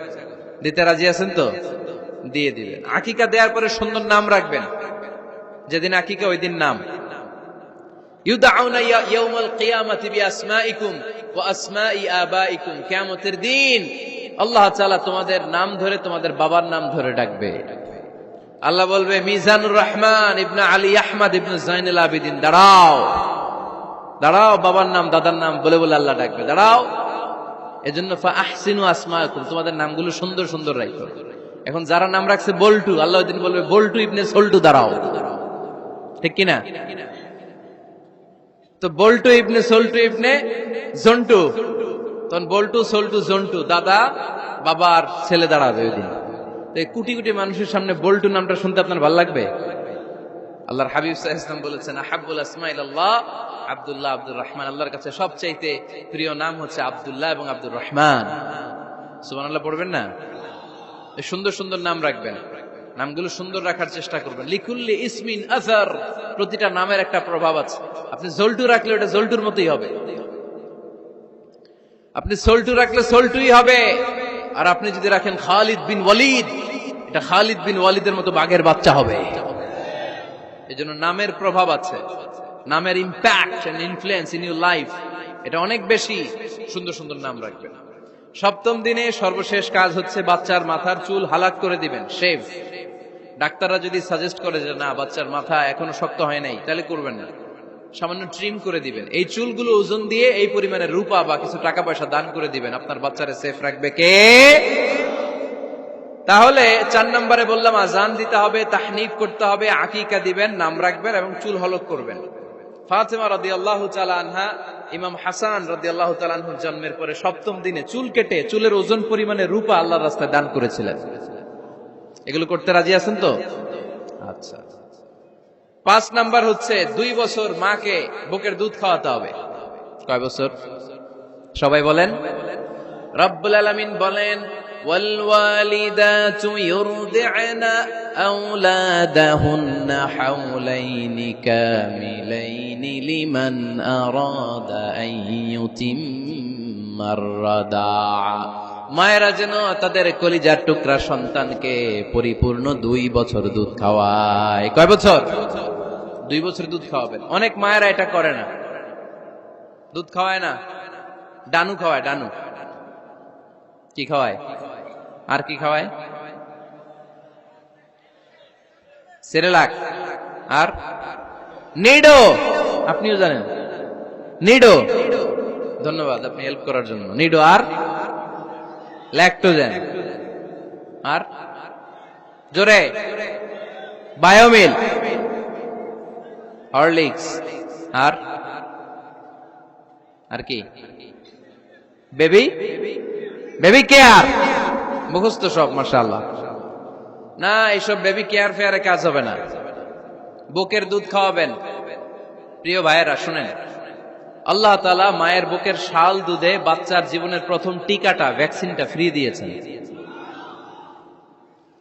A: দিতে রাজি আছেন তো? দিয়ে দিবেন। আকিকা দেওয়ার পরে সুন্দর নাম রাখবেন। যেদিন আকিকা ওই দিন নাম। ইউদাউনা ইয়াউমাল কিয়ামাতি বিআসমাইকুম ওয়া আসমাই আবাইকুম। কিয়ামতের দিন আল্লাহ তাআলা তোমাদের নাম ধরে তোমাদের বাবার নাম ধরে ডাকবে। আল্লাহ বলবে মিজানুর রহমান ইবনে আলী আহমদ ইবনে জাইনুল আবিদিন, দাঁড়াও দাঁড়াও, বাবার নাম দাদার নাম বলে বলে আল্লাহ ডাকবে, দাঁড়াও। এজন্য ফা আহসিনু আসমাকুম, তোমাদের নামগুলো সুন্দর সুন্দর রাখো। এখন যারা নাম রাখছে বল্টু, আল্লাহ ওই দিন বলবে বল্টু ইবনে সল্টু, দাঁড়াও। ঠিক কিনা? তো বল্টু ইবনে সল্টু ইবনে জন্টু, তখন বল্টু সল্টু জন্টু, দাদা বাবার ছেলে দাঁড়াবে ওই দিন। কোটি কোটি মানুষের সামনে বল্টু নামটা শুনতে আপনার ভালো লাগবে? আল্লাহর হাবিব সাল্লাল্লাহু আলাইহি ওয়াসাল্লাম বলেছেন আহাব্বুল আসমাইল্লাহ আব্দুল্লাহ আব্দুর রহমান। আল্লাহর কাছে সবচাইতে প্রিয় নাম হচ্ছে আব্দুল্লাহ এবং আব্দুর রহমান। সুবহানাল্লাহ পড়বেন না? এই সুন্দর সুন্দর নাম রাখবেন, নামগুলো সুন্দর রাখার চেষ্টা করবেন। লিকুল্লি ইসমিন আসার, প্রতিটা নামের একটা প্রভাব আছে। আপনি জল্টু রাখলে ওটা জল্টুর মতোই হবে, আপনি সল্টু রাখলে সল্টুই হবে। আর আপনি যদি রাখেন খালিদ বিন ওয়ালিদ, এটা খালিদ বিন ওয়ালিদের মতো বাঘের বাচ্চা হবে। এই জন্য নামের প্রভাব আছে, নামের impact and influence in your life এটা অনেক বেশি। সুন্দর সুন্দর নাম রাখবেন। সপ্তম দিনে সর্বশেষ কাজ হচ্ছে বাচ্চার মাথার চুল হালাক করে দিবেন, শেভ। ডাক্তাররা যদি সাজেস্ট করে যে না বাচ্চার মাথা এখনো শক্ত হয় নাই, তাহলে করবেন না, সামান্য ট্রিম করে দিবেন। এই চুলগুলো ওজন দিয়ে এই পরিমাণে রূপা বা কিছু টাকা পয়সা দান করে দিবেন। আপনার বাচ্চারে সেফ রাখবে কে? তাহলে 4 নম্বরে বললাম আজান দিতে হবে, তাহনিক করতে হবে, আকিকা দিবেন, নাম রাখবেন এবং চুল হলক করবেন। ফাতেমা রাদিয়াল্লাহু তাআলা আনহা ইমাম হাসান রাদিয়াল্লাহু তাআলা আনহুর জন্মের পরে সপ্তম দিনে চুল কেটে চুলের ওজন পরিমাণে রূপা আল্লাহর রাস্তায় দান করেছিলেন। এগুলো করতে রাজি আছেন তো? আচ্ছা। 5 নাম্বার হচ্ছে 2 বছর মাকে বুকের দুধ খাওয়াতে হবে। কয় বছর? সবাই বলেন। রব্বুল আলামিন বলেন ওয়াল ওয়ালিদাতু ইউরদি'না আওলাদাহুন্না হাওলাইনি কামিলাইনি লিমান আরাদা আন ইউতিম্মার রাদা'a। মায়েরা যেন তাদের কলিজার টুকরা সন্তানকে পরিপূর্ণ 2 বছর দুধ খাওয়ায়। কয় বছর? 2 বছর দুধ খাওয়াবেন। অনেক মায়েরা এটা করে না, দুধ খাওয়ায় না, ডানু খাওয়ায়। ডানু কি খাওয়ায়? আর কি খাওয়ায়? সেরেলাক আর নিডো। আপনিও জানেন নিডো? ধন্যবাদ আপনি হেল্প করার জন্য। নিডো আর ল্যাকটোজেন আর জোরে বায়োমিল, হরলিক্স আর আর কি? Baby baby care. মুখস্থ সব মাশাআল্লাহ। না, এইসব বেবি কেয়ার ফেয়ারে কাজ হবে না। বুকের দুধ খাওয়াবেন। প্রিয় ভাইয়েরা শুনেন, আল্লাহ তাআলা মায়ের বুকের শাল দুধে বাচ্চার জীবনের প্রথম টিকাটা, ভ্যাকসিনটা ফ্রি দিয়েছেন।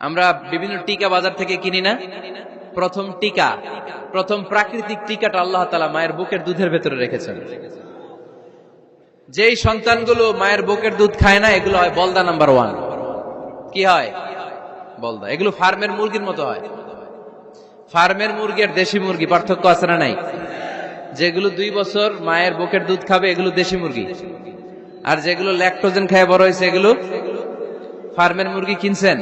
A: আমরা বিভিন্ন টিকা বাজার থেকে কিনি না? প্রথম টিকা, প্রথম প্রাকৃতিক টিকাটা আল্লাহ তাআলা মায়ের বুকের দুধের ভেতরে রেখেছেন। যেই সন্তানগুলো মায়ের বুকের দুধ খায় না, এগুলো হয় বলদা নাম্বার 1। কি হয়? বলদা। এগুলো ফার্মের মুরগির মতো হয়। ফার্মের মুরগি আর দেশি মুরগি পার্থক্য আছে না নাই? যেগুলো 2 বছর মায়ের বুকের দুধ খাবে এগুলো দেশি মুরগি, আর যেগুলো ল্যাকটোজেন খায় বড় হয়েছে এগুলো ফার্মের মুরগি। কিনছেন?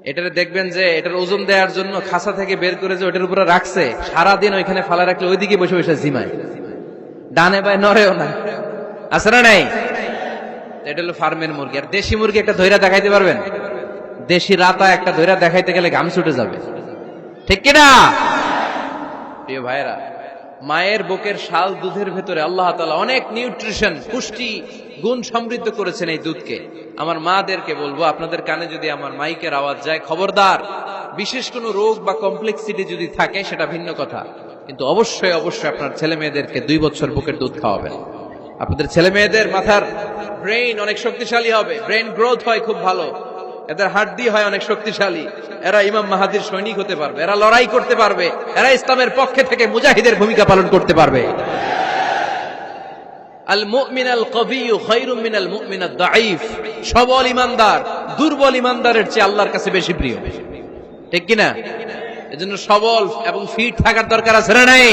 A: এটারে দেখবেন যে এটার ওজন দেওয়ার জন্য খাসা থেকে বের করে যে ওটার উপরে রাখছে, সারাদিন ওইখানে ফালা রাখলে ওইদিকে বসে বসে ঝিমায়, ডানে বায় নড়েও না। আছে না নাই? এটা হলো ফার্মের মুরগি। আর দেশি মুরগি একটা ধৈরা দেখাইতে পারবেন? দেশি রাতা একটা ধৈরা দেখাইতে গেলে ঘাম ছুটে যাবে, ঠিক কিনা? প্রিয় ভাইরা, মায়ের বুকের শাল দুধের ভেতরে আল্লাহ তাআলা অনেক নিউট্রিশন, পুষ্টি গুণ সমৃদ্ধ করেছেন এই দুধকে। আমার মাদেরকে বলবো, আপনাদের কানে যদি আমার মাইকের আওয়াজ যায়, খবরদার, বিশেষ কোনো রোগ বা কমপ্লেক্সিটি যদি থাকে সেটা ভিন্ন কথা, কিন্তু অবশ্যই অবশ্যই আপনার ছেলে মেয়েদেরকে 2 বছর বুকের দুধ খাওয়াবেন। আপনাদের ছেলে মেয়েদের মাথার ব্রেইন অনেক শক্তিশালী হবে, ব্রেইন গ্রোথ হয় খুব ভালো, এদের হাড্ডি হয় অনেক শক্তিশালী, এরা ইমাম মাহাদির সৈনিক হতে পারবে, এরা লড়াই করতে পারবে, এরা ইসলামের পক্ষে থেকে মুজাহিদের ভূমিকা পালন করতে পারবে। আল মুমিন আল কবিয়্যু খায়রুম মিনাল মুমিন আদ দাঈফ। সবল ইমানদার দুর্বল ইমানদারের চেয়ে আল্লাহর কাছে বেশি প্রিয়, ঠিক কি না? এজন্য সবল এবং ফিট থাকার দরকার আছে না নাই?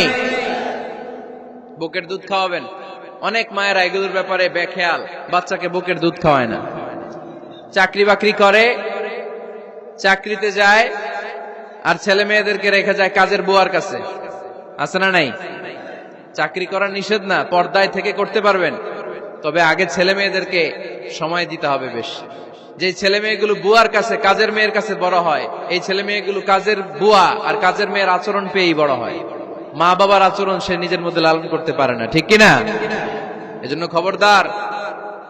A: বুকের দুধ খাওয়াবেন। অনেক মায়েরা এগুলোর ব্যাপারে বেখেয়াল, বাচ্চাকে বুকের দুধ খাওয়ায় না। চাকরি বাকরি করে, চাকরিতে যায়, আর ছেলে মেয়েদেরকে রেখে যায় কাজের বুয়ার কাছে, আছে না নাই? চাকরি করা নিষেধ না, পর্দায় থেকে করতে পারবেন, তবে আগে ছেলে মেয়েদেরকে সময় দিতে হবে বেশি। যে ছেলে মেয়েগুলো বুয়ার কাছে, কাজের মেয়ের কাছে বড় হয়, এই ছেলে মেয়েগুলো কাজের বুয়া আর কাজের মেয়ের আচরণ পেয়েই বড় হয়। মা বাবার আচরণ সে নিজের মধ্যে লালন করতে পারে না, ঠিক কিনা? এজন্য খবরদার,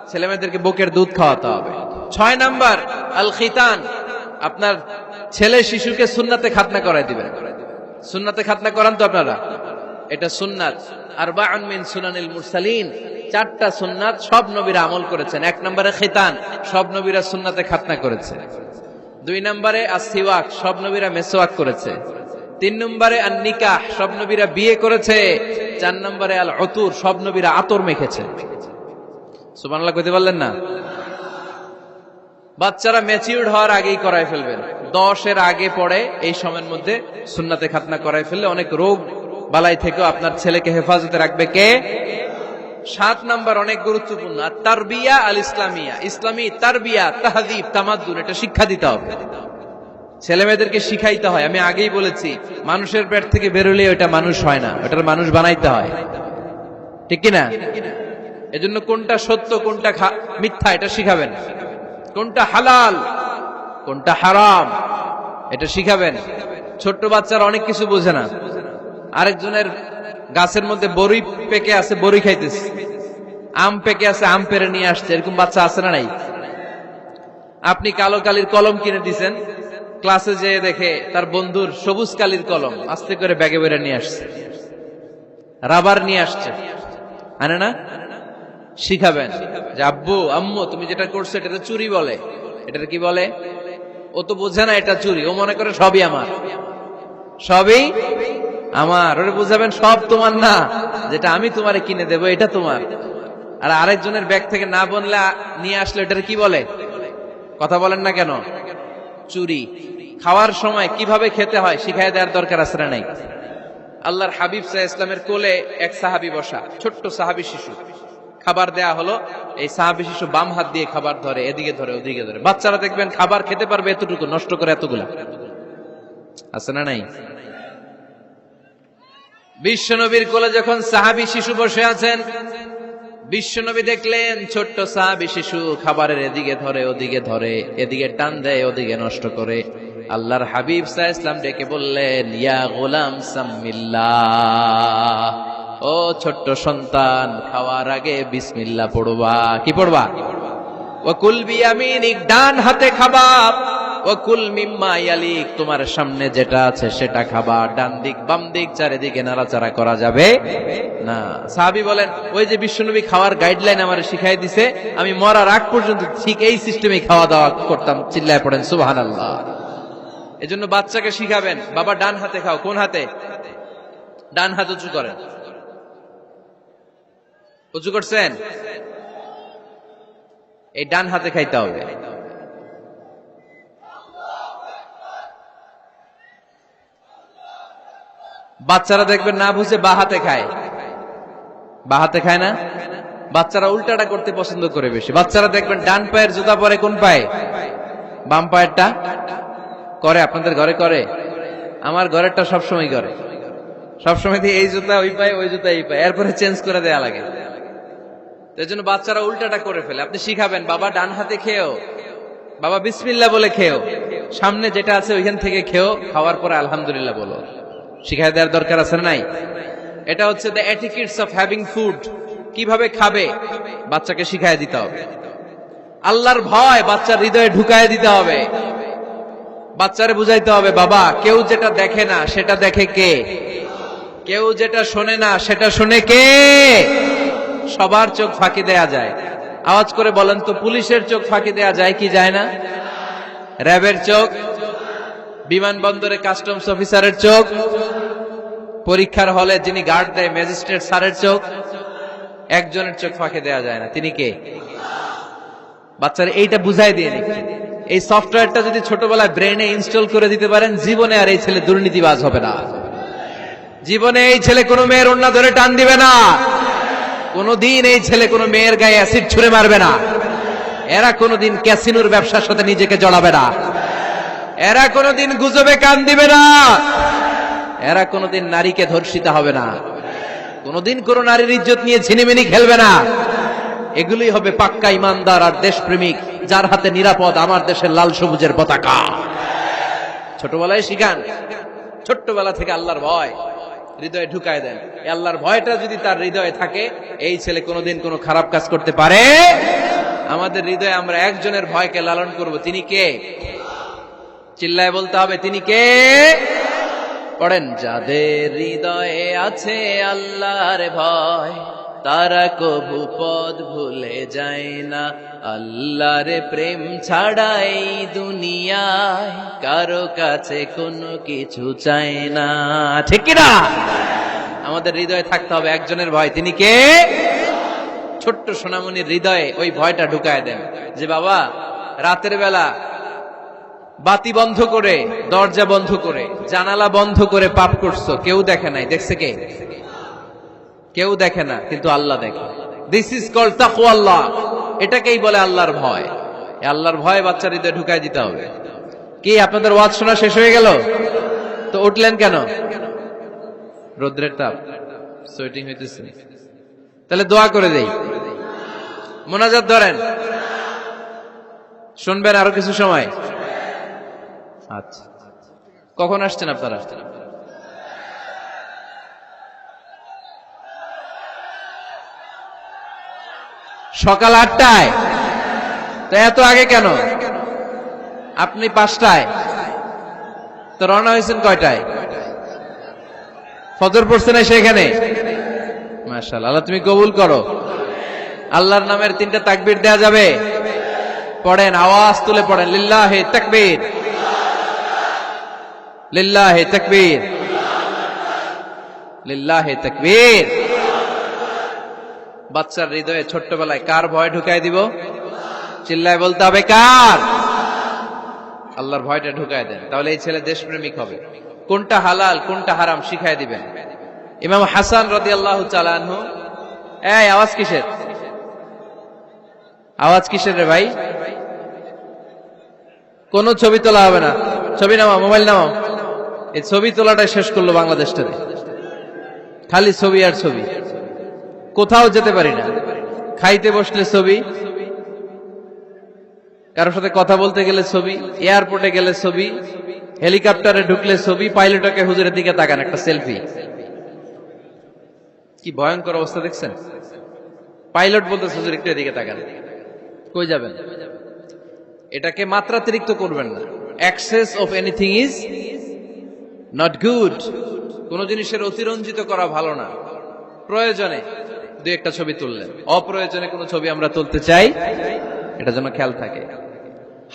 A: ছেলে মেয়েদেরকে বুকের দুধ খাওয়াতে হবে। 6 নাম্বার আল খিতান। আপনার ছেলে শিশুকে সুন্নাতে খাতনা করাই দিবেন। সুন্নাতে খাতনা করান তো আপনারা? এটা সুন্নাত। আরবাউন মিন সুনানিল মুরসালিন, 4টা সুন্নাত সব নবীরা আমল করেছেন। 1 নম্বরে খিতান, সব নবীরা সুন্নাতে খাতনা করেছে। 2 নম্বরে আসিওয়াক, সব নবীরা মেসওয়াক করেছে। 3 নম্বরে আন নিকাহ, সব নবীরা বিয়ে করেছে। 4 নম্বরে আল উতুর, সব নবীরা আতর মেখেছে। সুবহানাল্লাহ কইতে পারলেন না? বাচ্চারা ম্যাচিউরড হওয়ার আগেই করায় ফেলবেন। 10 এর আগে পড়ে এই সময়ের মধ্যে সুন্নাতে খাতনা করায় ফেললে অনেক রোগ বালাই থেকেও আপনার ছেলেকে হেফাজতে রাখবে কে? 7 নাম্বার অনেক গুরুত্বপূর্ণ, তারবিয়া আল ইসলামিয়া। ইসলামী তারবিয়া, তাহযীব, তামাদ্দুন, এটা শিক্ষা দিতে হবে। ছেলে মেয়েদেরকে শিখাইতে হয়। আমি আগেই বলেছি, মানুষের পেট থেকে বেরোলে ওটা মানুষ হয় না, ওটার মানুষ বানাইতে হয়, ঠিক কিনা? এজন্য কোনটা সত্য কোনটা মিথ্যা এটা শিখাবেন, কোনটা হালাল কোনটা হারাম এটা শিখাবেন। ছোট্ট বাচ্চারা অনেক কিছু বোঝে না। আরেকজনের গাছের মধ্যে বড়ি পেকে আছে, বড়ি খাইতেছে, আম পেকে আছে, আম পেরে নিয়ে আসছে, এরকম বাচ্চা আছে না নাই? আপনি কালো কালির কলম কিনে দিয়েছেন, ক্লাসে যেয়ে দেখে তার বন্ধুর সবুজ কালির কলম আস্তে করে ব্যাগে বেরে নিয়ে আসছে, রাবার নিয়ে আসছে, আনে না? শিখাবেন যে আব্বু আম্মু তুমি যেটা করছো এটা চুরি বলে, এটা কি বলে? ও তো বোঝে না এটা চুরি, ও মনে করে সবই আমার, সবই আমার। ওরে বুঝাবেন সব তোমার না, যেটা আমি তোমারে কিনে দেবো এটা তোমার। আর আরেকজনের ব্যাগ থেকে না বললে নিয়ে আসলে এটার কি বলে? কথা বলেন না কেন? চুরি। খাওয়ার সময় কিভাবে খেতে হয় শিখাই দেওয়ার দরকার আছে না নাই? আল্লাহর হাবিব সাল্লাল্লাহু আলাইহি ওয়াসাল্লামের কোলে এক সাহাবী বসা, ছোট্ট সাহাবী শিশু, খাবার দেয়া হলো, এই সাহাবী শিশু বাম হাত দিয়ে খাবার ধরে, এদিকে ধরে ওদিকে ধরে। বাচ্চারা দেখবেন খাবার খেতে পারবে এতটুকু, নষ্ট করে এতগুলা, আছে না নাই? বিশ্বনবীর কোলে যখন সাহাবী শিশু বসে আছেন, বিশ্বনবী দেখলেন ছোট্ট সাহাবী শিশু খাবারের এদিকে ধরে ওদিকে ধরে, এদিকে টান দেয় ওদিকে নষ্ট করে। আল্লাহর হাবিব সাল্লাল্লাহু আলাইহি ওয়াসাল্লাম ডেকে বললেন, ইয়া গোলাম সাম্মিল্লাহ, ও ছোট্ট সন্তান, খাওয়ার আগে বিসমিল্লাহ পড়বা। কি পড়বা? ওয়া কুল বিয়ামিনিক, ডান হাতে খাবা। ওয়া কুল মিম্মা ইয়ালিক, তোমার সামনে যেটা আছে সেটা খাবা। ডান দিক বাম দিক চারিদিকে নাড়াচাড়া করা যাবে না। সাহাবী বলেন, ওই যে বিশ্বনবী খাওয়ার গাইডলাইন আমারে শিখাই দিছে, আমি মরার আগ পর্যন্ত ঠিক এই সিস্টেমে খাওয়া দাওয়া করতাম। চিল্লায় পড়েন সুবহানাল্লাহ। এজন্য বাচ্চাকে শিখাবেন, বাবা ডান হাতে খাও। কোন হাতে? ডান হাত উঁচু করেন। উঁচু করছেন? এই ডান হাতে খাইতে হবে। বাচ্চারা দেখবেন না বুঝে বা হাতে খায়, বা হাতে খায় না। বাচ্চারা উল্টাটা করতে পছন্দ করে বেশি। বাচ্চারা দেখবেন ডান পায়ের জুতা পরে কোন পায়ে? বাম পায়েরটা করে। আপনাদের ঘরে করে? আমার ঘরেরটা সবসময় করে। সবসময় দিয়ে এই জুতা ওই পায়ে, ওই জুতা এই পায়ে, এরপরে চেঞ্জ করে দেয়া লাগে। এই জন্য বাচ্চারা উল্টাটা করে ফেলে। আপনি শিখাবেন, বাবা ডান হাতে খেও, বাবা বিসমিল্লাহ বলে খেও, সামনে যেটা আছে ওইখান থেকে খেও, খাওয়ার পরে আলহামদুলিল্লাহ বলো। শিখাই দেওয়ার দরকার আছে না নাই? এটা হচ্ছে the etiquettes of having food. কিভাবে খাবে বাচ্চাকে শিখাই দিতে হবে। আল্লাহর ভয় বাচ্চার হৃদয়ে ঢুকায় দিতে হবে। বাচ্চারে বুঝাইতে হবে, বাবা কেউ যেটা দেখে না সেটা দেখে কে? কেউ যেটা শোনে না সেটা শুনে কে? সবার চোখ ফাঁকি দেয়া যায়। আওয়াজ করে বলেন তো, পুলিশের চোখ ফাঁকি দেয়া যায় কি যায় না? র্যাবের চোখ, বিমানবন্দরে কাস্টমস অফিসারের চোখ, পরীক্ষার হলে যিনি গার্ড দেয় ম্যাজিস্ট্রেট স্যারের চোখ, একজনের চোখ ফাঁকি দেয়া যায় না। তিনি কে? বাচ্চারা এইটা বুঝাই দিয়ে নিন। এই সফটওয়্যারটা যদি ছোটবেলায় ব্রেনে ইনস্টল করে দিতে পারেন, জীবনে আর এই ছেলে দুর্নীতিবাজ হবে না। জীবনে এই ছেলে কোনো মেয়ের ওড়না ধরে টান দিবে না। কোনদিন এই ছেলে কোনো মেয়ের গায়ে অ্যাসিড ছুঁড়ে মারবে না। এরা কোনদিন ক্যাসিনোর ব্যবসার সাথে নিজেকে জড়াবে না। এরা কোনদিন গুজবে কান দিবে না। এরা কোনদিন নারীকে ধর্ষিতা হবে না। কোনদিন কোন নারীর ইজ্জত নিয়ে ছিনিমিনি খেলবে না। এগুলোই হবে পাক্কা ইমানদার আর দেশপ্রেমিক, যার হাতে নিরাপদ আমার দেশের লাল সবুজের পতাকা। ছোটবেলায় শিখান, ছোট্টবেলা থেকে আল্লাহর ভয় হৃদয়ে ঢুকায় দেন। এই আল্লাহর ভয়টা যদি তার হৃদয়ে থাকে, এই ছেলে কোনোদিন কোনো খারাপ কাজ করতে পারে। আমাদের হৃদয়ে আমরা একজনের ভয়কে লালন করব। তিনি কে? চিল্লায় বলতে হবে, তিনি কে? পড়েন, যাদের হৃদয়ে আছে আল্লাহর ভয়, তারা কবু পথ ভুলে যায় না। আল্লাহর প্রেম ছাড়া এই দুনিয়ায় কারো কাছে কোনো কিছু চায় না। ঠিক কি না? আমাদের হৃদয়ে থাকতে হবে একজনের ভয়। তিনি কে? ছোট্ট সোনামণির হৃদয়ে ওই ভয়টা ঢুকায় দেন যে বাবা, রাতের বেলা বাতি বন্ধ করে, দরজা বন্ধ করে, জানালা বন্ধ করে পাপ করছো, কেউ দেখে নাই। দেখছে কে? কেউ দেখে না, কিন্তু আল্লাহ দেখে। দিস ইজ কল্ড তাকওয়াল্লাহ। এটাকেই বলে আল্লাহর ভয়। এই আল্লাহর ভয় বাচ্চার হৃদয়ে ঢুকায় দিতে হবে। কি আপনাদের ওয়াজ শোনা শেষ হয়ে গেল? তো উঠলেন কেন? রোদ্রের তাপ, সোয়েটিং হইতেছে। তাহলে দোয়া করে দেই, মোনাজাত ধরেন, শুনবেন আরো কিছু সময়। আচ্ছা, কখন আসছেন আপনারা? সকাল 8টায়। তো এত আগে কেন? আপনি 5টায়, তো রওনা হয়েছেন কয়টায়? ফজর পড়ছেন সেখানে? মাশাআল্লাহ, আল্লাহ তুমি কবুল করো। আল্লাহর নামের 3টা তাকবীর দেয়া যাবে? পড়েন, আওয়াজ তুলে পড়েন, লিল্লাহি তাকবীর, লিল্লাহি তাকবীর, লিল্লাহি তাকবীর। বাচ্চার হৃদয়ে ছোট্টবেলায় কার ভয় ঢুকাই দিব? চিল্লায় বলতে হবে, কার? আল্লাহর ভয়টা ঢুকায় দেন, তাহলে এই ছেলে দেশপ্রেমিক হবে। কোনটা হালাল কোনটা হারাম শিখায় দিবেন। ইমাম হাসান রাদিয়াল্লাহু তাআলা আনহু, এই আওয়াজ কিসের? আওয়াজ কিসের রে ভাই? কোন ছবি তোলা হবে না। ছবি নামাও, মোবাইল নামাও। এই ছবি তোলাটা শেষ করলো বাংলাদেশটাতে। খালি ছবি আর ছবি, কোথাও যেতে পারি না। খাইতে বসলে ছবি, কারোর সাথে কথা বলতে গেলে ছবি, এয়ারপোর্টে গেলে ছবি, হেলিকপ্টারে ঢুকলে ছবি, পাইলটকে হুজুরের দিকে তাকান, একটা সেলফি। কি ভয়ঙ্কর অবস্থা দেখছেন? পাইলট বলতেছে হুজুর একটু এদিকে তাকান। কই যাবেন? এটাকে মাত্রাতিরিক্ত করবেন না। Access of anything is not good. কোন জিনিসের অতিরঞ্জিত করা ভালো না। প্রয়োজনে দুই একটা ছবি তুললেন, অপ্রয়োজনে কোনো ছবি আমরা তুলতে চাই, এটা যেন খেয়াল থাকে।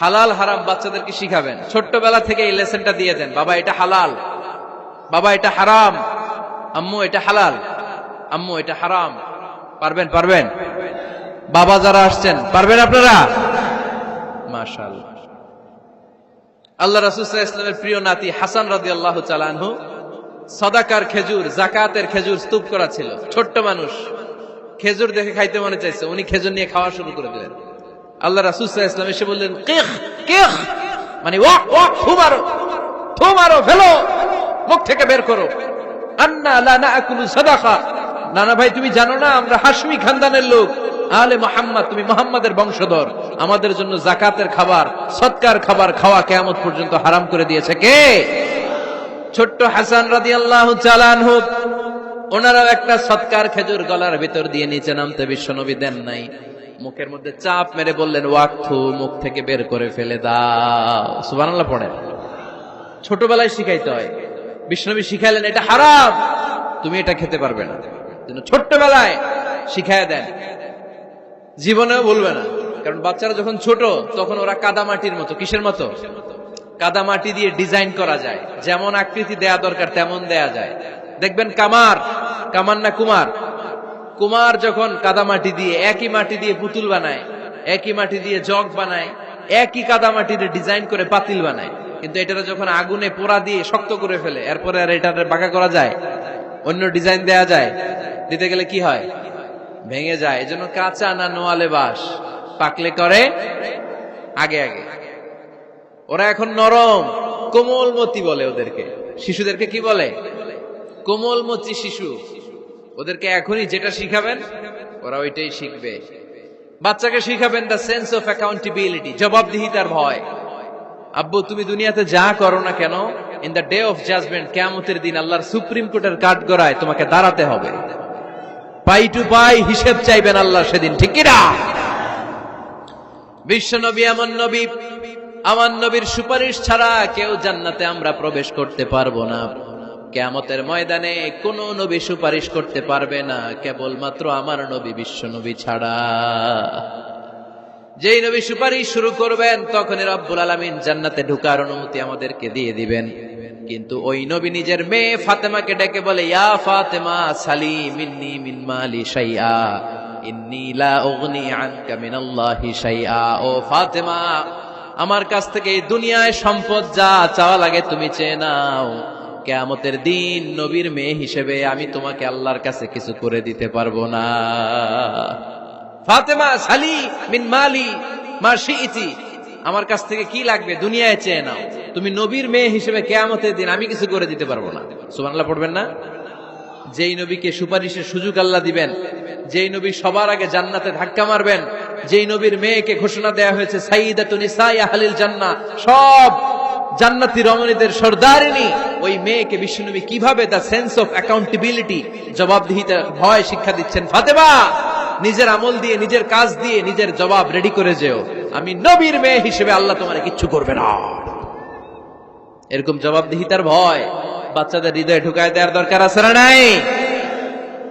A: হালাল হারাম বাচ্চাদেরকে শিখাবেন, ছোট্টবেলা থেকে এই লেসনটা দিয়ে দেন। বাবা এটা হালাল, বাবা এটা হারাম, আম্মু এটা হালাল, আম্মু এটা হারাম। পারবেন? পারবেন? বাবা যারা আসছেন পারবেন আপনারা? মাশাআল্লাহ। আল্লাহ রাসূল সাল্লাল্লাহু আলাইহি ওয়াসাল্লামের প্রিয় নাতি হাসান রাদিয়াল্লাহু তাআলা আনহু সাদাকার খেজুর, যাকাতের খেজুর স্তূপ করা ছিল। ছোট্ট মানুষ, খেজুর দেখে খাইতে মনে চাইছে, উনি খেজুর নিয়ে খাওয়া শুরু করে দিলেন। আল্লাহ রাসূল সাল্লাল্লাহু আলাইহি ওয়াসাল্লাম এসে বললেন, কিখ কিখ, মানে ওয়াক ওয়াক, থু মারো, থু মারো, ফেলো, মুখ থেকে বের করো। আন্না লা নাআকুলু সাদাকা। নানা ভাই তুমি জানো না আমরা হাশমি খানদানের লোক, আলে মুহাম্মদ, তুমি মুহাম্মাদের বংশধর। আমাদের জন্য যাকাতের খাবার, সদকার খাবার খাওয়া কিয়ামত পর্যন্ত হারাম করে দিয়েছে কে? ছোট্ট হাসান রাদিয়াল্লাহু তাআলা আনহু। ওনারাও একটা সদকার খেজুর গলার ভিতর দিয়ে নিচে নামতে বিশ্বনবী দেন নাই। মুখের মধ্যে চাপ মেরে বললেন, ওয়াকথু, মুখ থেকে বের করে ফেলে দাও। সুবহানাল্লাহ পড়েন। ছোটবেলায় শিখাইতে হয়। বিশ্বনবী শিখাইলেন এটা হারাম, তুমি এটা খেতে পারবে না। ছোট্টবেলায় শিখায় দেন, জীবনেও বলবে না। কারণ বাচ্চারা যখন ছোট তখন ওরা কাদামাটির মতো। কিসের মতো? কাদামাটি দিয়ে ডিজাইন করা যায়, যেমন আকৃতি দেয়া দরকার তেমন দেয়া যায়। দেখবেন কামার না কুমার যখন কাদামাটি দিয়ে, একই মাটি দিয়ে পুতুল বানায়, একই মাটি দিয়ে জগ বানায়, একই কাদামাটি দিয়ে ডিজাইন করে পাতিল বানায়, কিন্তু এটা যখন আগুনে পোড়া দিয়ে শক্ত করে ফেলে, এরপরে আর এটা বাঁকা করা যায়, অন্য ডিজাইন দেয়া যায়, দিতে গেলে কি হয়? ভেঙে যায়। এজন্য কাঁচা না নোয়ালে বাস, পাকলে করে আগে আগে। ওরা এখন নরম, কোমলমতি বলে ওদেরকে। শিশুদেরকে কি বলে? কোমলমতি শিশু। ওদেরকে এখনই যেটা শিখাবেন ওরা ওইটাই শিখবে। বাচ্চাকে শিখাবেন দ্য সেন্স অফ অ্যাকাউন্টেবিলিটি, জবাবদিহিতার ভয়। আব্বু তুমি দুনিয়াতে যা করো না কেন, in the day of judgement, কিয়ামতের দিন আল্লাহর সুপ্রিম কোর্টের কাঠগড়ায় তোমাকে দাঁড়াতে হবে। পাই টু পাই হিসেব চাইবেন আল্লাহ সেদিন, ঠিক কি না? বিশ্ব নবী আমার নবী, আমার নবীর সুপারিশ ছাড়া কেউ জান্নাতে আমরা প্রবেশ করতে পারবো না। কিয়ামতের ময়দানে কোন নবী সুপারিশ করতে পারবে না, কেবলমাত্র আমার নবী বিশ্ব নবী ছাড়া। যেই নবী সুপারিশ শুরু করবেন তখনই রব্বুল আলামিন জান্নাতে ঢোকার অনুমতি আমাদেরকে দিয়ে দিবেন। কিন্তু ওই নবী নিজের মেয়ে ফাতেমাকে ডেকে বলে, ইয়া ফাতেমা সালি মিন্নি মিন মালি শাইআ ইন্নী লা উগনি আনকা মিনাল্লাহি শাইআ। ও ফাতেমা, আমার কাছ থেকে এই দুনিয়ায় সম্পদ যা চাওয়া লাগে তুমি চেয়ে নাও, কিয়ামতের দিন নবীর মেয়ে হিসেবে আমি তোমাকে আল্লাহর কাছে কিছু করে দিতে পারবো না। ফাতেমা সালি মিন মালি মা শিইতি, আমার কাছ থেকে কি লাগবে দুনিয়ায় চেয়ে নাও, তুমি নবীর মেয়ে হিসেবে কিয়ামতের দিন আমি কিছু করে দিতে পারবো না। সুবহানাল্লাহ পড়বেন না? যেই নবীকে সুপারিশের সুযোগ আল্লাহ দিবেন, যেই নবী সবার আগে জান্নাতে ধাক্কা মারবেন, যেই নবীর মেয়েকে ঘোষণা দেয়া হয়েছে সাইয়্যিদাতুন নিসাই আহলিল জান্নাহ, সব জান্নাতি রমণীদের সর্দারিনী, ওই মেয়েকে বিশ্বনবী কিভাবে দ্য সেন্স অফ অ্যাকাউন্টেবিলিটি, জবাবদিহিতার ভয় শিক্ষা দিচ্ছেন। ফাতেমা, নিজের আমল দিয়ে, নিজের কাজ দিয়ে নিজের জবাব রেডি করে যেও, আমি নবীর মেয়ে হিসেবে আল্লাহ তোমার কিচ্ছু করবে না। এরকম জবাবদিহিতার ভয় বাচ্চাদের হৃদয়ে ঢুকায় দেওয়ার দরকার আছে না নাই?